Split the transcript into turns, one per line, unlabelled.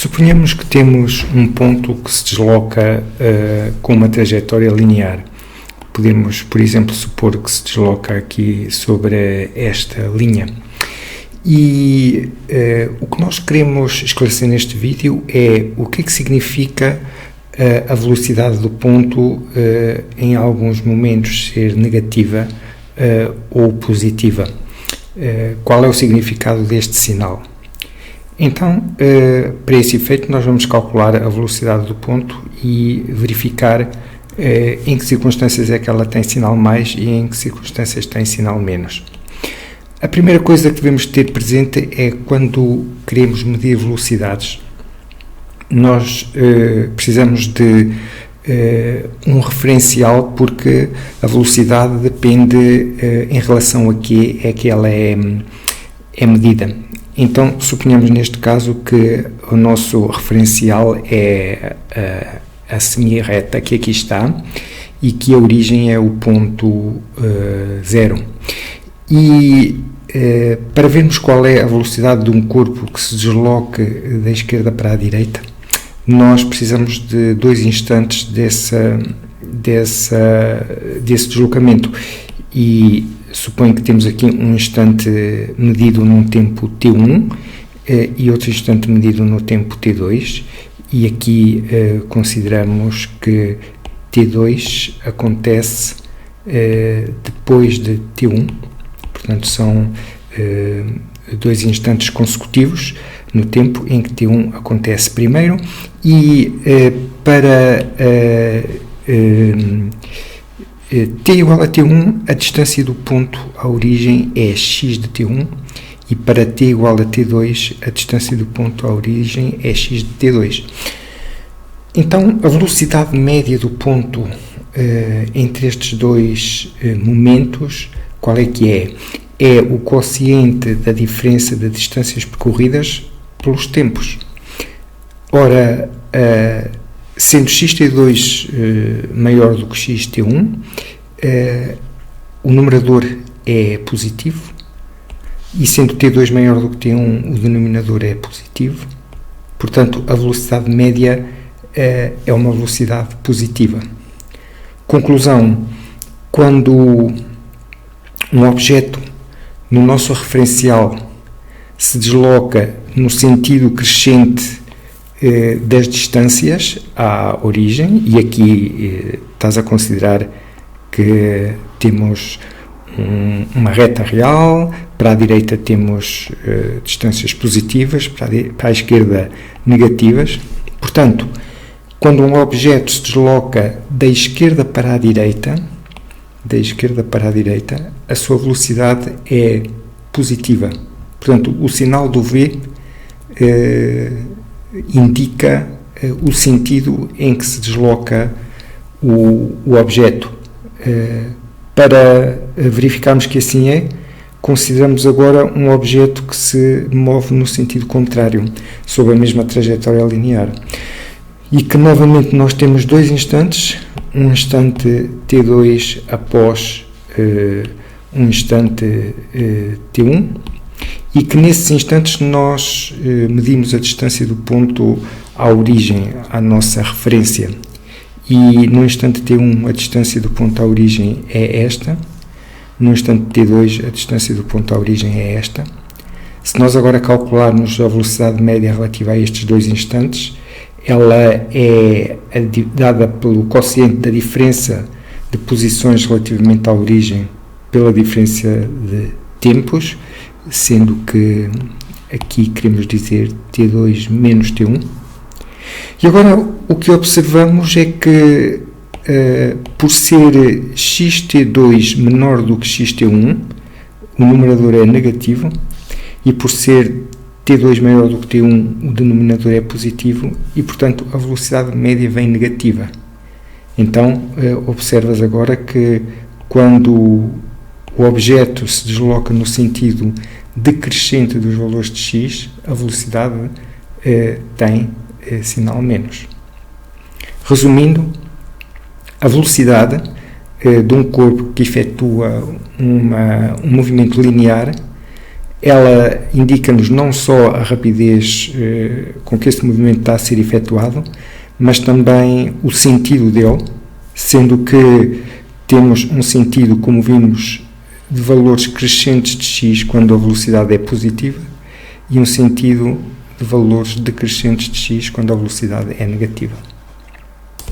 Suponhamos que temos um ponto que se desloca com uma trajetória linear. Podemos, por exemplo, supor que se desloca aqui sobre esta linha. E o que nós queremos esclarecer neste vídeo é o que é que significa a velocidade do ponto em alguns momentos ser negativa ou positiva. Qual é o significado deste sinal? Então, para esse efeito, nós vamos calcular a velocidade do ponto e verificar em que circunstâncias é que ela tem sinal mais e em que circunstâncias tem sinal menos. A primeira coisa que devemos ter presente é quando queremos medir velocidades. Nós precisamos de um referencial porque a velocidade depende em relação a que é que ela é medida. Então, suponhamos neste caso que o nosso referencial é a semi-reta que aqui está e que a origem é o ponto 0. E para vermos qual é a velocidade de um corpo que se desloque da esquerda para a direita, nós precisamos de 2 instantes desse deslocamento. E suponho que temos aqui um instante medido num tempo t1 e outro instante medido no tempo t2, e aqui consideramos que t2 acontece depois de t1, portanto são 2 instantes consecutivos no tempo em que t1 acontece primeiro, e para t igual a t1, a distância do ponto à origem é x de t1, e para t igual a t2, a distância do ponto à origem é x de t2. Então, a velocidade média do ponto entre estes 2 momentos, qual é que é? É o quociente da diferença de distâncias percorridas pelos tempos. Ora, sendo xt2 maior do que xt1, o numerador é positivo, e sendo t2 maior do que t1, o denominador é positivo. Portanto, a velocidade média é uma velocidade positiva. Conclusão: quando um objeto no nosso referencial se desloca no sentido crescente das distâncias à origem, e aqui estás a considerar que temos uma reta real, para a direita temos distâncias positivas, para a esquerda negativas. Portanto, quando um objeto se desloca da esquerda para a direita, a sua velocidade é positiva. Portanto, o sinal do V indica o sentido em que se desloca o objeto. Para verificarmos que assim é, consideramos agora um objeto que se move no sentido contrário, sob a mesma trajetória linear. E que novamente nós temos 2 instantes, um instante t2 após um instante t1, e que nesses instantes nós medimos a distância do ponto à origem, à nossa referência. E no instante t1 a distância do ponto à origem é esta, no instante t2 a distância do ponto à origem é esta. Se nós agora calcularmos a velocidade média relativa a estes 2 instantes, ela é dada pelo quociente da diferença de posições relativamente à origem pela diferença de tempos, sendo que aqui queremos dizer t2 menos t1. E agora o que observamos é que por ser xt2 menor do que xt1, o numerador é negativo, e por ser t2 maior do que t1, o denominador é positivo, e portanto a velocidade média vem negativa. Então observas agora que quando o objeto se desloca no sentido decrescente dos valores de x, a velocidade tem sinal menos. Resumindo, a velocidade de um corpo que efetua um movimento linear ela indica-nos não só a rapidez com que esse movimento está a ser efetuado, mas também o sentido dele, sendo que temos um sentido, como vimos, de valores crescentes de x quando a velocidade é positiva e um sentido de valores decrescentes de x quando a velocidade é negativa.